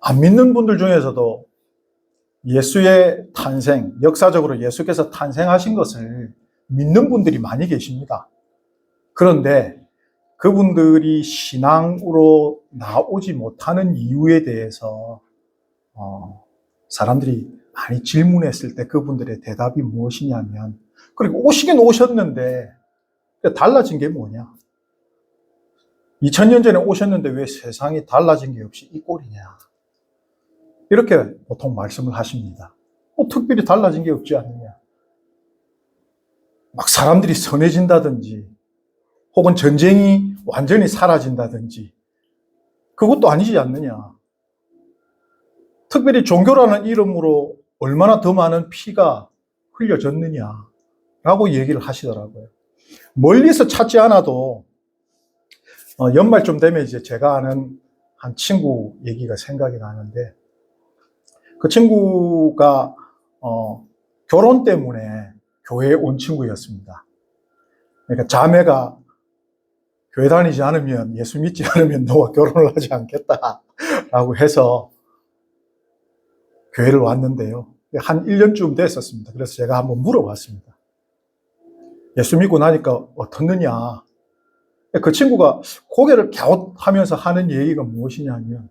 안 믿는 분들 중에서도 예수의 탄생, 역사적으로 예수께서 탄생하신 것을 믿는 분들이 많이 계십니다. 그런데 그분들이 신앙으로 나오지 못하는 이유에 대해서 사람들이 많이 질문했을 때 그분들의 대답이 무엇이냐면, 그리고 오시긴 오셨는데 달라진 게 뭐냐? 2000년 전에 오셨는데 왜 세상이 달라진 게 없이 이 꼴이냐? 이렇게 보통 말씀을 하십니다. 특별히 달라진 게 없지 않느냐? 막 사람들이 선해진다든지 혹은 전쟁이 완전히 사라진다든지 그것도 아니지 않느냐? 특별히 종교라는 이름으로 얼마나 더 많은 피가 흘려졌느냐라고 얘기를 하시더라고요. 멀리서 찾지 않아도 연말쯤 되면 이제 제가 아는 한 친구 얘기가 생각이 나는데, 그 친구가 결혼 때문에 교회에 온 친구였습니다. 그러니까 자매가 교회 다니지 않으면, 예수 믿지 않으면 너와 결혼을 하지 않겠다라고 해서 교회를 왔는데요. 한 1년쯤 됐었습니다. 그래서 제가 한번 물어봤습니다. 예수 믿고 나니까 어떻느냐? 그 친구가 고개를 갸웃하면서 하는 얘기가 무엇이냐면,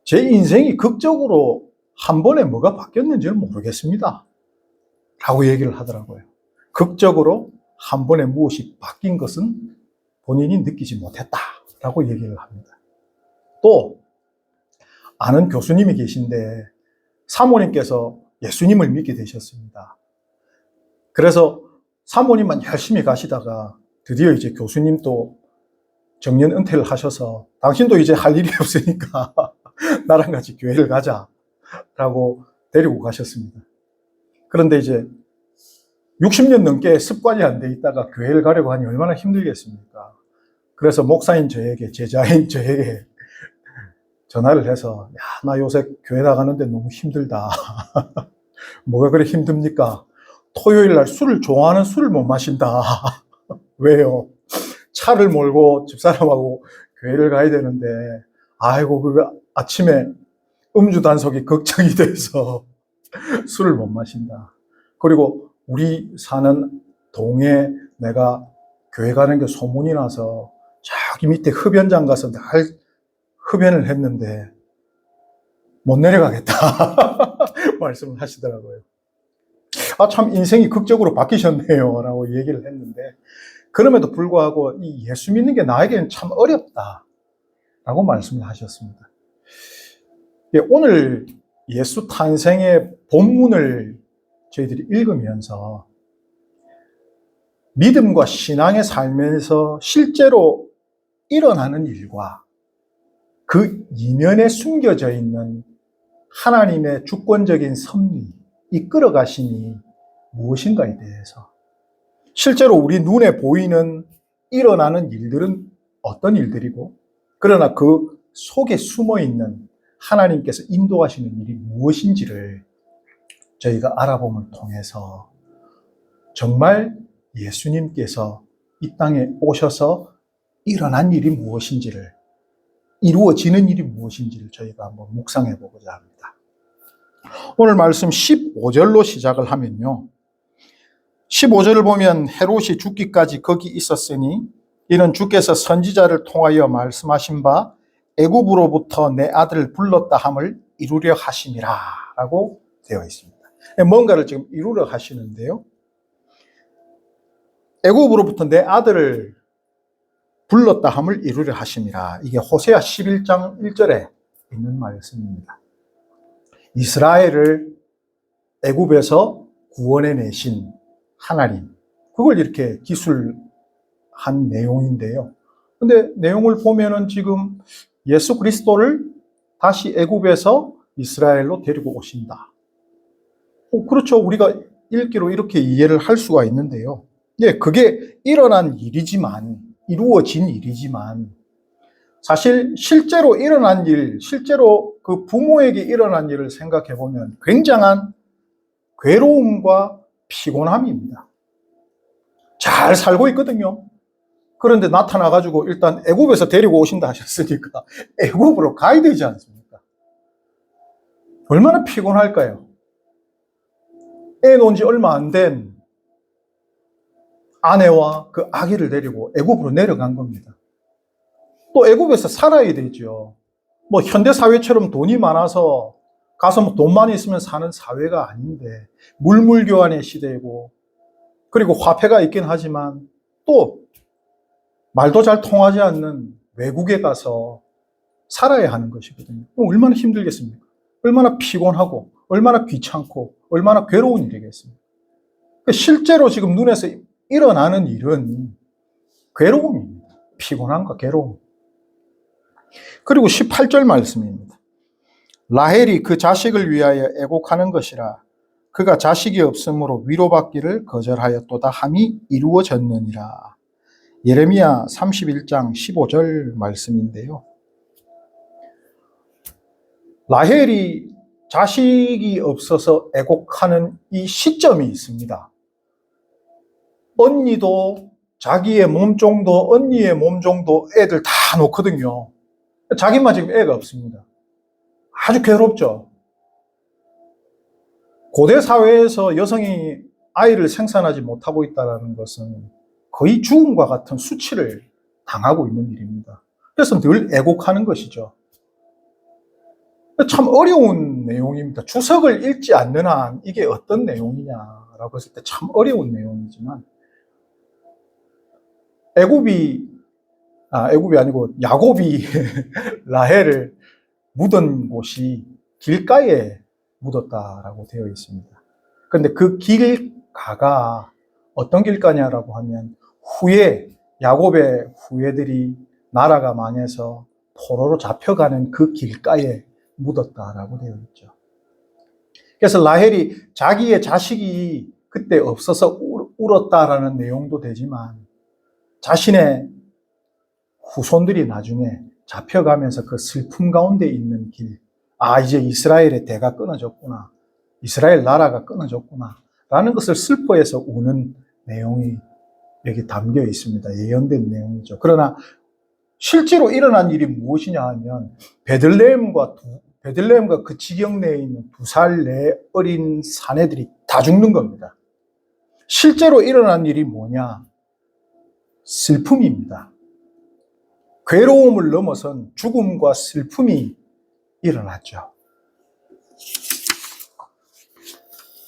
제 인생이 극적으로 한 번에 뭐가 바뀌었는지는 모르겠습니다 라고 얘기를 하더라고요. 극적으로 한 번에 무엇이 바뀐 것은 본인이 느끼지 못했다라고 얘기를 합니다. 또 아는 교수님이 계신데 사모님께서 예수님을 믿게 되셨습니다. 그래서 사모님만 열심히 가시다가 드디어 이제 교수님도 정년 은퇴를 하셔서, 당신도 이제 할 일이 없으니까 나랑 같이 교회를 가자라고 데리고 가셨습니다. 그런데 이제 60년 넘게 습관이 안 돼 있다가 교회를 가려고 하니 얼마나 힘들겠습니까? 그래서 목사인 저에게, 제자인 저에게 전화를 해서, 야, 나 요새 교회 나가는데 너무 힘들다. 뭐가 그래 힘듭니까? 토요일 날 술을 좋아하는 술을 못 마신다. 왜요? 차를 몰고 집사람하고 교회를 가야 되는데, 아이고, 그거 아침에 음주 단속이 걱정이 돼서 술을 못 마신다. 그리고 우리 사는 동에 내가 교회 가는 게 소문이 나서 저기 밑에 흡연장 가서 날 흡연을 했는데 못 내려가겠다. 말씀을 하시더라고요. 아, 참 인생이 극적으로 바뀌셨네요 라고 얘기를 했는데, 그럼에도 불구하고 이 예수 믿는 게 나에게는 참 어렵다 라고 말씀을 하셨습니다. 오늘 예수 탄생의 본문을 저희들이 읽으면서 믿음과 신앙의 삶에서 실제로 일어나는 일과 그 이면에 숨겨져 있는 하나님의 주권적인 섭리, 이끌어 가심이 무엇인가에 대해서, 실제로 우리 눈에 보이는 일어나는 일들은 어떤 일들이고, 그러나 그 속에 숨어 있는 하나님께서 인도하시는 일이 무엇인지를 저희가 알아봄을 통해서 정말 예수님께서 이 땅에 오셔서 일어난 일이 무엇인지를, 이루어지는 일이 무엇인지를 저희가 한번 묵상해 보고자 합니다. 오늘 말씀 15절로 시작을 하면요, 15절을 보면 헤롯이 죽기까지 거기 있었으니 이는 주께서 선지자를 통하여 말씀하신 바 애굽으로부터 내 아들을 불렀다 함을 이루려 하심이라 라고 되어 있습니다. 뭔가를 지금 이루려 하시는데요, 애굽으로부터 내 아들을 불렀다 함을 이루려 하심이라. 이게 호세아 11장 1절에 있는 말씀입니다. 이스라엘을 애굽에서 구원해 내신 하나님, 그걸 이렇게 기술한 내용인데요. 근데 내용을 보면은 지금 예수 그리스도를 다시 애굽에서 이스라엘로 데리고 오신다. 그렇죠. 우리가 읽기로 이렇게 이해를 할 수가 있는데요. 예, 그게 일어난 일이지만, 이루어진 일이지만, 사실 실제로 일어난 일, 실제로 그 부모에게 일어난 일을 생각해 보면 굉장한 괴로움과 피곤함입니다. 잘 살고 있거든요. 그런데 나타나가지고 일단 애굽에서 데리고 오신다 하셨으니까 애굽으로 가야 되지 않습니까? 얼마나 피곤할까요? 애 놓은 지 얼마 안 된 아내와 그 아기를 데리고 애굽으로 내려간 겁니다. 또 애굽에서 살아야 되죠. 뭐 현대 사회처럼 돈이 많아서 가서 뭐 돈만 있으면 사는 사회가 아닌데 물물교환의 시대고, 그리고 화폐가 있긴 하지만 또 말도 잘 통하지 않는 외국에 가서 살아야 하는 것이거든요. 얼마나 힘들겠습니까? 얼마나 피곤하고 얼마나 귀찮고 얼마나 괴로운 일이겠습니까? 실제로 지금 눈에서 일어나는 일은 괴로움입니다. 피곤함과 괴로움. 그리고 18절 말씀입니다. 라헬이 그 자식을 위하여 애곡하는 것이라. 그가 자식이 없으므로 위로받기를 거절하였도다 함이 이루어졌느니라. 예레미야 31장 15절 말씀인데요. 라헬이 자식이 없어서 애곡하는 이 시점이 있습니다. 언니도 자기의 몸종도 언니의 몸종도 애들 다 놓거든요. 자기만 지금 애가 없습니다. 아주 괴롭죠. 고대 사회에서 여성이 아이를 생산하지 못하고 있다는 것은 거의 죽음과 같은 수치를 당하고 있는 일입니다. 그래서 늘 애곡하는 것이죠. 참 어려운 내용입니다. 주석을 읽지 않는 한 이게 어떤 내용이냐라고 했을 때 참 어려운 내용이지만, 애굽이 아니고 야곱이 라헬을 묻은 곳이 길가에 묻었다라고 되어 있습니다. 그런데 그 길가가 어떤 길가냐라고 하면 후에 야곱의 후예들이 나라가 망해서 포로로 잡혀가는 그 길가에 묻었다라고 되어 있죠. 그래서 라헬이 자기의 자식이 그때 없어서 울었다라는 내용도 되지만, 자신의 후손들이 나중에 잡혀가면서 그 슬픔 가운데 있는 길, 이제 이스라엘의 대가 끊어졌구나, 이스라엘 나라가 끊어졌구나 라는 것을 슬퍼해서 우는 내용이 여기 담겨 있습니다. 예언된 내용이죠. 그러나 실제로 일어난 일이 무엇이냐 하면 베들레헴과 그 지경 내에 있는 2살 내 어린 사내들이 다 죽는 겁니다. 실제로 일어난 일이 뭐냐? 슬픔입니다. 괴로움을 넘어선 죽음과 슬픔이 일어났죠.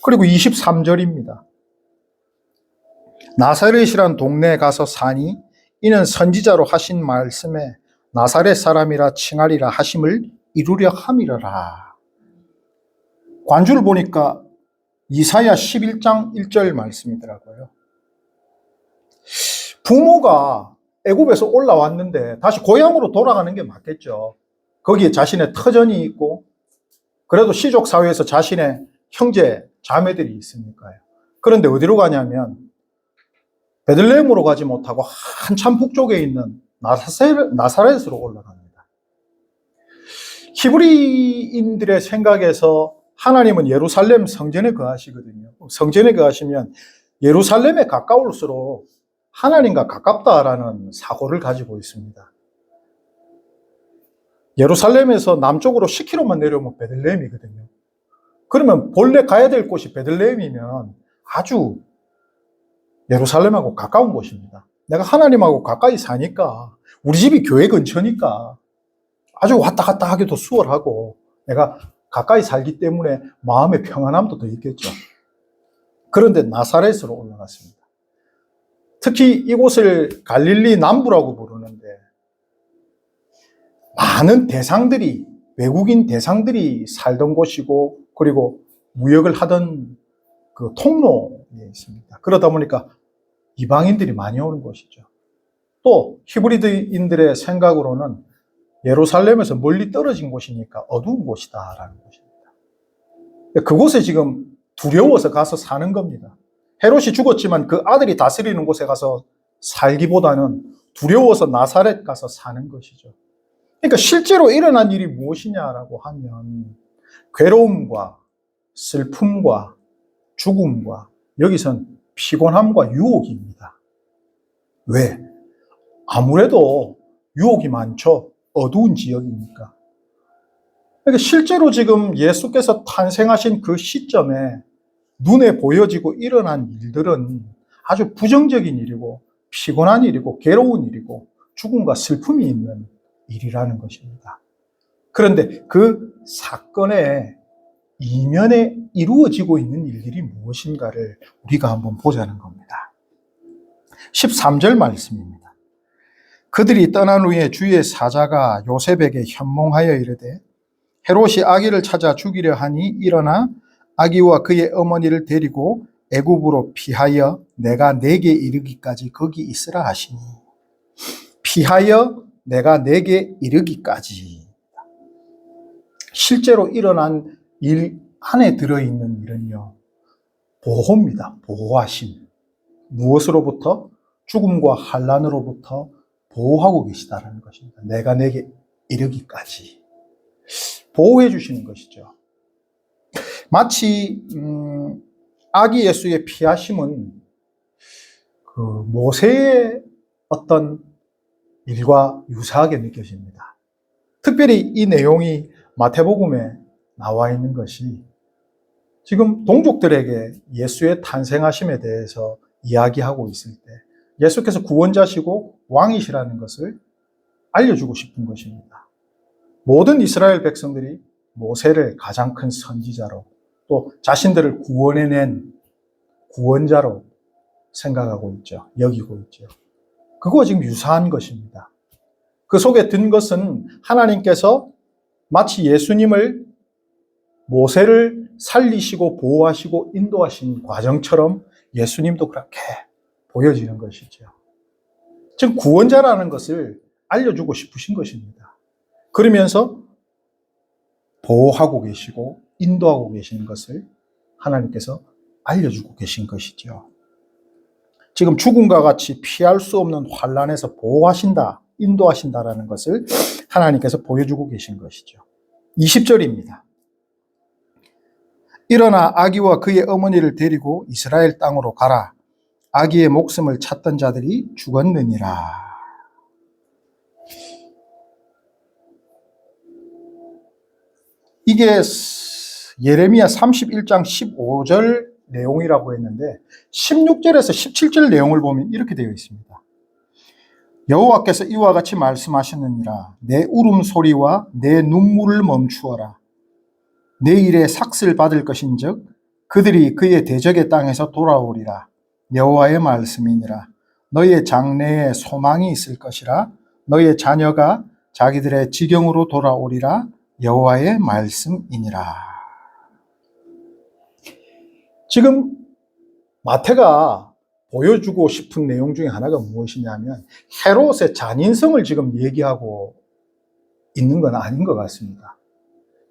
그리고 23절입니다. 나사렛이란 동네에 가서 사니 이는 선지자로 하신 말씀에 나사렛 사람이라 칭하리라 하심을 이루려 함이러라. 관주를 보니까 이사야 11장 1절 말씀이더라고요. 부모가 애굽에서 올라왔는데 다시 고향으로 돌아가는 게 맞겠죠. 거기에 자신의 터전이 있고, 그래도 시족 사회에서 자신의 형제 자매들이 있으니까요. 그런데 어디로 가냐면 베들레헴으로 가지 못하고 한참 북쪽에 있는 나사렛으로 올라갑니다. 히브리인들의 생각에서 하나님은 예루살렘 성전에 거하시거든요. 성전에 거하시면 예루살렘에 가까울수록 하나님과 가깝다라는 사고를 가지고 있습니다. 예루살렘에서 남쪽으로 10km만 내려오면 베들레헴이거든요. 그러면 본래 가야 될 곳이 베들레헴이면 아주 예루살렘하고 가까운 곳입니다. 내가 하나님하고 가까이 사니까, 우리 집이 교회 근처니까 아주 왔다 갔다 하기도 수월하고 내가 가까이 살기 때문에 마음의 평안함도 더 있겠죠. 그런데 나사렛으로 올라갔습니다. 특히 이곳을 갈릴리 남부라고 부르는데 많은 대상들이, 외국인 대상들이 살던 곳이고, 그리고 무역을 하던 그 통로에 있습니다. 그러다 보니까 이방인들이 많이 오는 곳이죠. 또 히브리인들의 생각으로는 예루살렘에서 멀리 떨어진 곳이니까 어두운 곳이다라는 곳입니다. 그곳에 지금 두려워서 가서 사는 겁니다. 헤롯이 죽었지만 그 아들이 다스리는 곳에 가서 살기보다는 두려워서 나사렛 가서 사는 것이죠. 그러니까 실제로 일어난 일이 무엇이냐라고 하면 괴로움과 슬픔과 죽음과, 여기선 피곤함과 유혹입니다. 왜? 아무래도 유혹이 많죠. 어두운 지역이니까. 그러니까 실제로 지금 예수께서 탄생하신 그 시점에 눈에 보여지고 일어난 일들은 아주 부정적인 일이고 피곤한 일이고 괴로운 일이고 죽음과 슬픔이 있는 일이라는 것입니다. 그런데 그 사건의 이면에 이루어지고 있는 일들이 무엇인가를 우리가 한번 보자는 겁니다. 13절 말씀입니다. 그들이 떠난 후에 주의 사자가 요셉에게 현몽하여 이르되 헤롯이 아기를 찾아 죽이려 하니 일어나 아기와 그의 어머니를 데리고 애굽으로 피하여 내가 내게 이르기까지 거기 있으라 하시니, 피하여 내가 내게 이르기까지. 실제로 일어난 일 안에 들어있는 일은요, 보호입니다. 보호하심. 무엇으로부터? 죽음과 환난으로부터 보호하고 계시다라는 것입니다. 내가 내게 이르기까지 보호해 주시는 것이죠. 마치 아기 예수의 피하심은 그 모세의 어떤 일과 유사하게 느껴집니다. 특별히 이 내용이 마태복음에 나와 있는 것이 지금 동족들에게 예수의 탄생하심에 대해서 이야기하고 있을 때 예수께서 구원자시고 왕이시라는 것을 알려주고 싶은 것입니다. 모든 이스라엘 백성들이 모세를 가장 큰 선지자로 또 자신들을 구원해낸 구원자로 생각하고 있죠. 여기고 있죠. 그거 지금 유사한 것입니다. 그 속에 든 것은 하나님께서 마치 예수님을 모세를 살리시고 보호하시고 인도하신 과정처럼 예수님도 그렇게 보여지는 것이죠. 즉 구원자라는 것을 알려주고 싶으신 것입니다. 그러면서 보호하고 계시고 인도하고 계신 것을 하나님께서 알려주고 계신 것이죠. 지금 죽음과 같이 피할 수 없는 환난에서 보호하신다, 인도하신다라는 것을 하나님께서 보여주고 계신 것이죠. 20절입니다. 일어나 아기와 그의 어머니를 데리고 이스라엘 땅으로 가라. 아기의 목숨을 찾던 자들이 죽었느니라. 이게 예레미야 31장 15절 내용이라고 했는데 16절에서 17절 내용을 보면 이렇게 되어 있습니다. 여호와께서 이와 같이 말씀하셨느니라. 내 울음소리와 내 눈물을 멈추어라. 내일에 삭슬 받을 것인즉 그들이 그의 대적의 땅에서 돌아오리라. 여호와의 말씀이니라. 너의 장래에 소망이 있을 것이라. 너의 자녀가 자기들의 지경으로 돌아오리라. 여호와의 말씀이니라. 지금 마태가 보여주고 싶은 내용 중에 하나가 무엇이냐면 헤롯의 잔인성을 지금 얘기하고 있는 건 아닌 것 같습니다.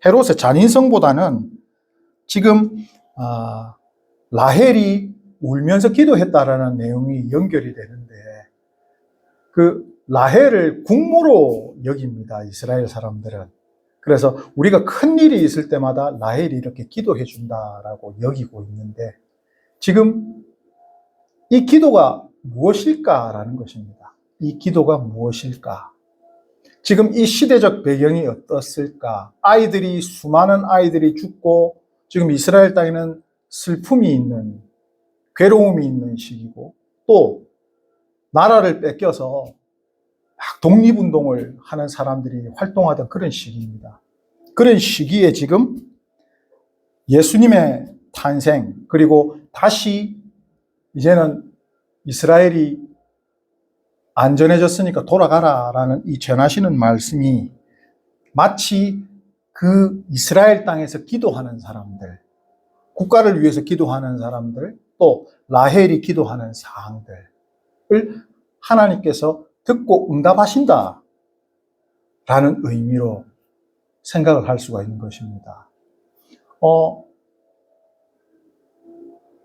헤롯의 잔인성보다는 지금 라헬이 울면서 기도했다라는 내용이 연결이 되는데 그 라헬을 국모로 여깁니다. 이스라엘 사람들은. 그래서 우리가 큰 일이 있을 때마다 라헬이 이렇게 기도해 준다라고 여기고 있는데 지금 이 기도가 무엇일까라는 것입니다. 이 기도가 무엇일까? 지금 이 시대적 배경이 어떻을까? 수많은 아이들이 죽고 지금 이스라엘 땅에는 슬픔이 있는, 괴로움이 있는 시기고 또 나라를 뺏겨서 막 독립운동을 하는 사람들이 활동하던 그런 시기입니다. 그런 시기에 지금 예수님의 탄생, 그리고 다시 이제는 이스라엘이 안전해졌으니까 돌아가라라는 이 전하시는 말씀이 마치 그 이스라엘 땅에서 기도하는 사람들, 국가를 위해서 기도하는 사람들, 또 라헬이 기도하는 사항들을 하나님께서 듣고 응답하신다라는 의미로 생각을 할 수가 있는 것입니다.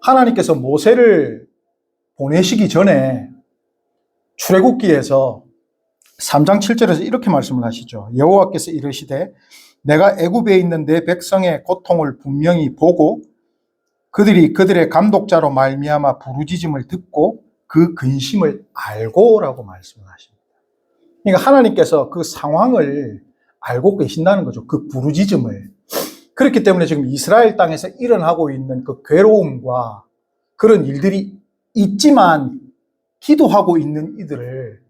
하나님께서 모세를 보내시기 전에 출애굽기에서 3장 7절에서 이렇게 말씀을 하시죠. 여호와께서 이르시되 내가 애굽에 있는 내 백성의 고통을 분명히 보고 그들이 그들의 감독자로 말미암아 부르짖음을 듣고 그 근심을 알고라고 말씀을 하십니다. 그러니까 하나님께서 그 상황을 알고 계신다는 거죠. 그 부르짖음을. 그렇기 때문에 지금 이스라엘 땅에서 일어나고 있는 그 괴로움과 그런 일들이 있지만 기도하고 있는 이들을,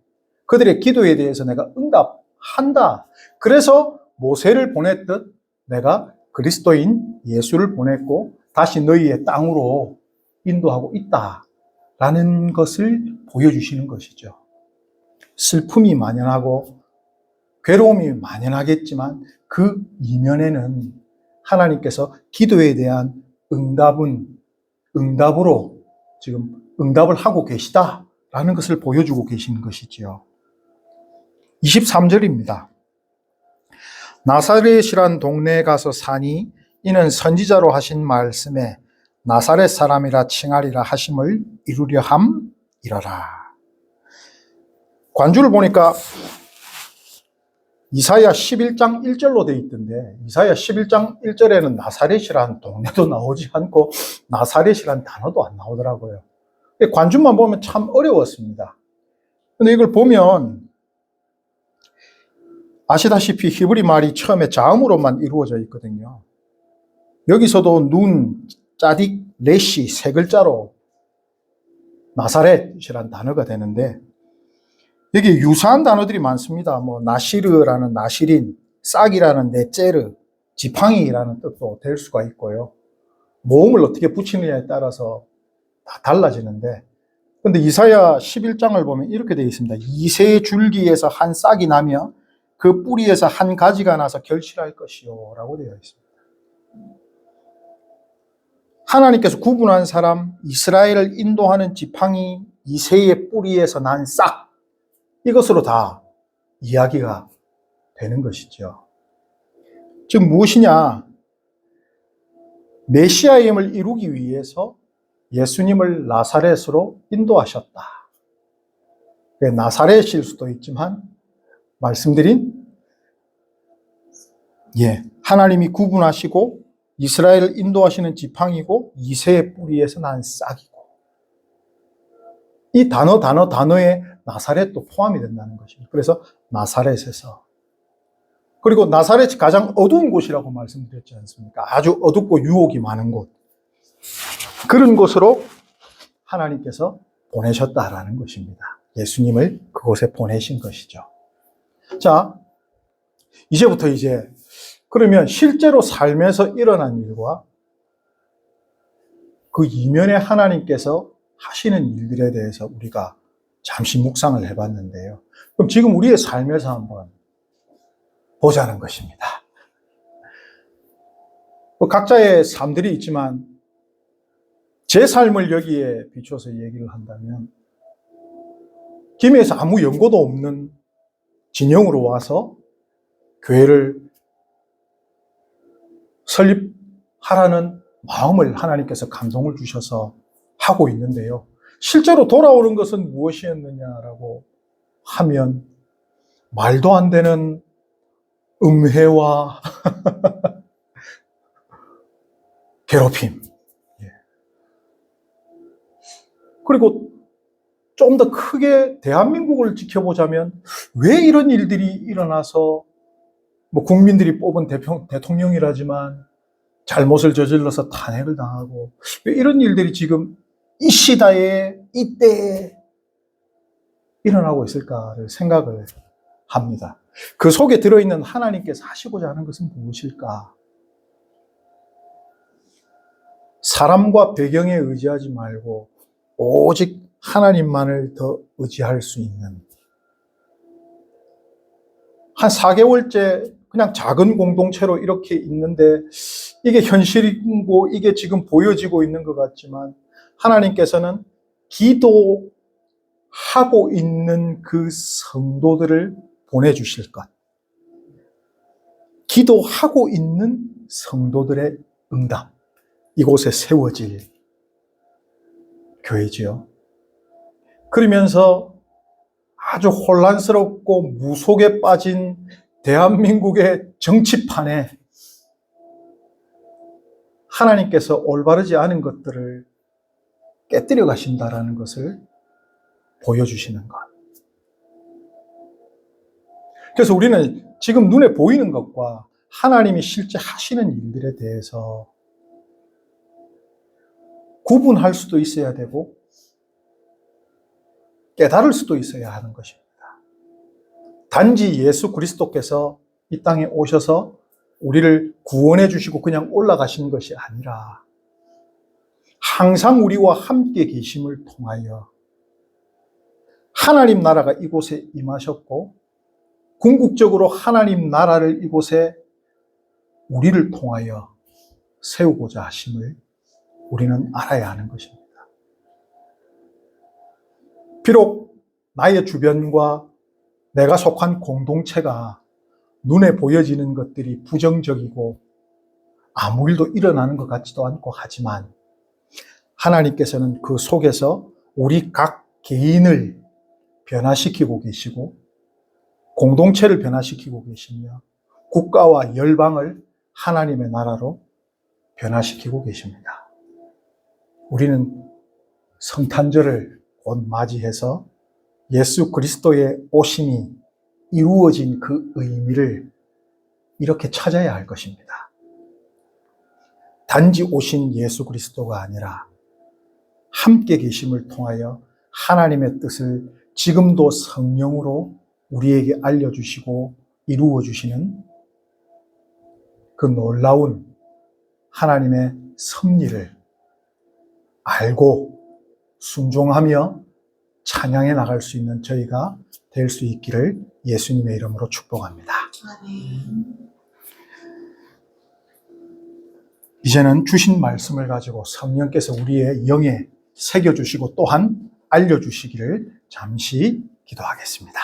그들의 기도에 대해서 내가 응답한다. 그래서 모세를 보냈듯 내가 그리스도인 예수를 보냈고 다시 너희의 땅으로 인도하고 있다라는 것을 보여주시는 것이죠. 슬픔이 만연하고 괴로움이 만연하겠지만 그 이면에는 하나님께서 기도에 대한 응답으로 지금 응답을 하고 계시다라는 것을 보여주고 계시는 것이지요. 23절입니다. 나사렛이란 동네에 가서 사니 이는 선지자로 하신 말씀에 나사렛 사람이라 칭하리라 하심을 이루려 함이라라. 관주를 보니까 이사야 11장 1절로 되어 있던데, 이사야 11장 1절에는 나사렛이란 동네도 나오지 않고 나사렛이란 단어도 안 나오더라고요. 관주만 보면 참 어려웠습니다. 근데 이걸 보면 아시다시피 히브리 말이 처음에 자음으로만 이루어져 있거든요. 여기서도 눈, 짜딕, 레시 세 글자로 나사렛이란 단어가 되는데, 여기 유사한 단어들이 많습니다. 나시르라는 나시린, 싹이라는 네제르, 지팡이라는 뜻도 될 수가 있고요. 모음을 어떻게 붙이느냐에 따라서 다 달라지는데, 근데 이사야 11장을 보면 이렇게 되어 있습니다. 이새 줄기에서 한 싹이 나며 그 뿌리에서 한 가지가 나서 결실할 것이요 라고 되어 있습니다. 하나님께서 구분한 사람, 이스라엘을 인도하는 지팡이, 이새의 뿌리에서 난 싹, 이것으로 다 이야기가 되는 것이죠. 즉 무엇이냐? 메시아임을 이루기 위해서 예수님을 나사렛으로 인도하셨다. 나사렛일 수도 있지만 말씀드린 하나님이 구분하시고 이스라엘을 인도하시는 지팡이고 이새의 뿌리에서 난 싹이고, 이 단어에 나사렛도 포함이 된다는 것입니다. 그래서 나사렛에서, 그리고 나사렛이 가장 어두운 곳이라고 말씀드렸지 않습니까? 아주 어둡고 유혹이 많은 곳, 그런 곳으로 하나님께서 보내셨다라는 것입니다. 예수님을 그곳에 보내신 것이죠. 자, 이제부터 그러면 실제로 삶에서 일어난 일과 그 이면에 하나님께서 하시는 일들에 대해서 우리가 잠시 묵상을 해봤는데요. 그럼 지금 우리의 삶에서 한번 보자는 것입니다. 각자의 삶들이 있지만 제 삶을 여기에 비춰서 얘기를 한다면, 김해에서 아무 연고도 없는 진영으로 와서 교회를 설립하라는 마음을 하나님께서 감동을 주셔서 하고 있는데요. 실제로 돌아오는 것은 무엇이었느냐라고 하면 말도 안 되는 음해와 괴롭힘, 그리고 좀 더 크게 대한민국을 지켜보자면 왜 이런 일들이 일어나서 국민들이 뽑은 대통령이라지만 잘못을 저질러서 탄핵을 당하고 왜 이런 일들이 지금 이 시대에 이때에 일어나고 있을까를 생각을 합니다. 그 속에 들어있는 하나님께서 하시고자 하는 것은 무엇일까? 사람과 배경에 의지하지 말고 오직 하나님만을 더 의지할 수 있는, 한 4개월째 그냥 작은 공동체로 이렇게 있는데 이게 현실이고 이게 지금 보여지고 있는 것 같지만 하나님께서는 기도하고 있는 그 성도들을 보내주실 것, 기도하고 있는 성도들의 응답, 이곳에 세워질 교회지요. 그러면서 아주 혼란스럽고 무속에 빠진 대한민국의 정치판에 하나님께서 올바르지 않은 것들을 깨뜨려 가신다라는 것을 보여주시는 것. 그래서 우리는 지금 눈에 보이는 것과 하나님이 실제 하시는 일들에 대해서 구분할 수도 있어야 되고 깨달을 수도 있어야 하는 것입니다. 단지 예수 그리스도께서 이 땅에 오셔서 우리를 구원해 주시고 그냥 올라가신 것이 아니라 항상 우리와 함께 계심을 통하여 하나님 나라가 이곳에 임하셨고 궁극적으로 하나님 나라를 이곳에 우리를 통하여 세우고자 하심을 우리는 알아야 하는 것입니다. 비록 나의 주변과 내가 속한 공동체가 눈에 보여지는 것들이 부정적이고 아무 일도 일어나는 것 같지도 않고 하지만 하나님께서는 그 속에서 우리 각 개인을 변화시키고 계시고 공동체를 변화시키고 계시며 국가와 열방을 하나님의 나라로 변화시키고 계십니다. 우리는 성탄절을 곧 맞이해서 예수 그리스도의 오심이 이루어진 그 의미를 이렇게 찾아야 할 것입니다. 단지 오신 예수 그리스도가 아니라 함께 계심을 통하여 하나님의 뜻을 지금도 성령으로 우리에게 알려주시고 이루어주시는 그 놀라운 하나님의 섭리를 알고 순종하며 찬양해 나갈 수 있는 저희가 될 수 있기를 예수님의 이름으로 축복합니다. 이제는 주신 말씀을 가지고 성령께서 우리의 영에 새겨주시고 또한 알려주시기를 잠시 기도하겠습니다.